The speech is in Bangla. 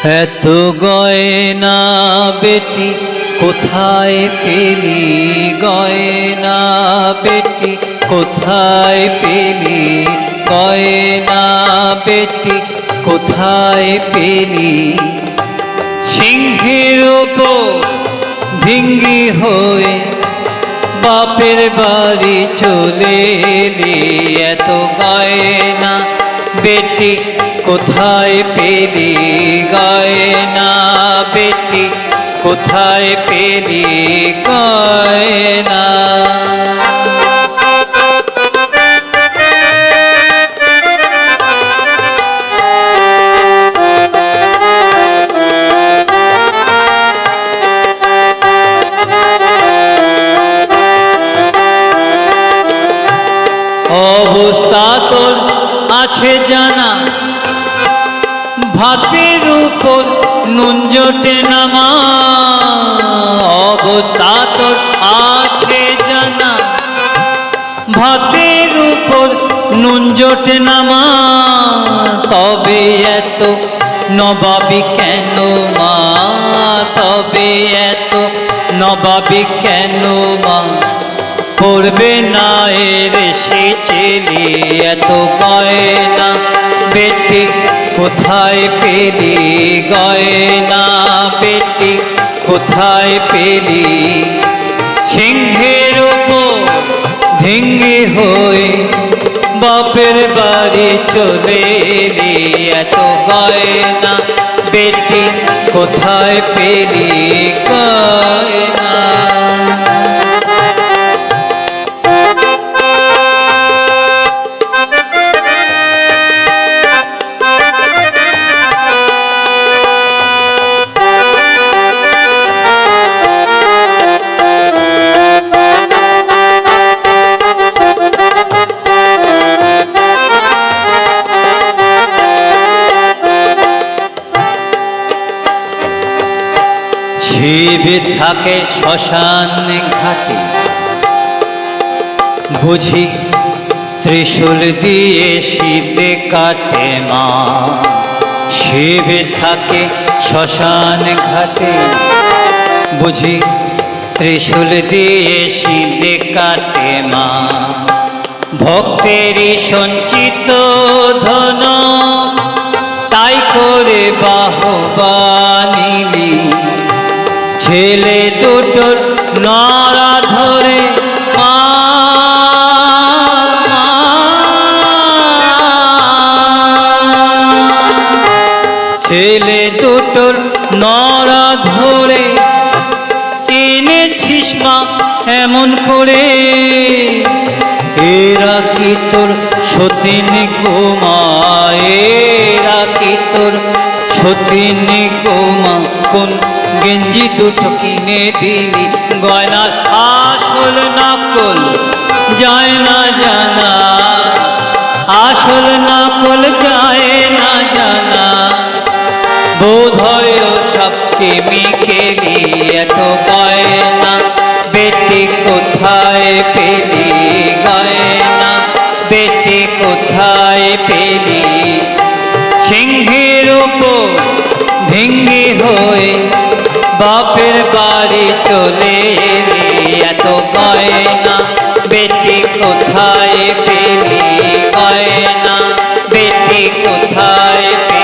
এত গয়না বেটি কোথায় পেলি, গয়না বেটি কোথায় পেলি, গয়না বেটি কোথায় পেলি। সিংহের ওপর ভিঙ্গি হয়ে বাপের বাড়ি চলে এলি। এত গয়না বেটি কোথায় পেলি, গয়না বেটি কোথায় পেলি, গয়না। অবস্থা তোর আছে জানা, ভাতের উপর নুন জোটে না মা। অবস্থা তোর আছে জানা, ভাতের উপর নুন জোটে না মা। তবে এত নবাবি কেন মা, তবে এত নবাবি কেন মা। পড়বে না এর সে চেলি। এত গয়না বেটি কোথায় পেলি, গয়না বেটি কোথায় পেলি। সিংহের উপর ভেঙ্গে হয়ে বাপের বাড়ি চলে এলি। এত গয়না বেটি কোথায় পেলি, গয়না। শিব থাকে শ্মশান ঘাটে, বুঝি ত্রিশূল দিয়ে শীতে কাটে মা। শিব থাকে শ্মশান ঘাটে, বুঝি ত্রিশূল দিয়ে শীতে কাটে মা। ভক্তেরই সঞ্চিত ধন তাই করে বাহবা নিলি। ছেলে দুটোর নড়া ধরে মা, ছেলে দুটোর নড়া ধরে এনেছিস মা এমন করে। এরা কি তোর সতীন গোমা, এরা কি তোর সতীন গোমা। কোন গেঞ্জি দুটো কিনে দিলি, গয়নার আসল নকল যায় না জানা, আসল নকল যায় না জানা। বোধ হয় সব কেমিকেলি। এত গয়না বেটি কোথায় পেলি, গয়না বেটি কোথায় পেলি। সিংহের উপর ভেঙ্গে হয়ে বাপের বাড়ি চলে এলি। এত গয়না বেটি কোথায় পেলি, গয়না বেটি কোথায় পেলি।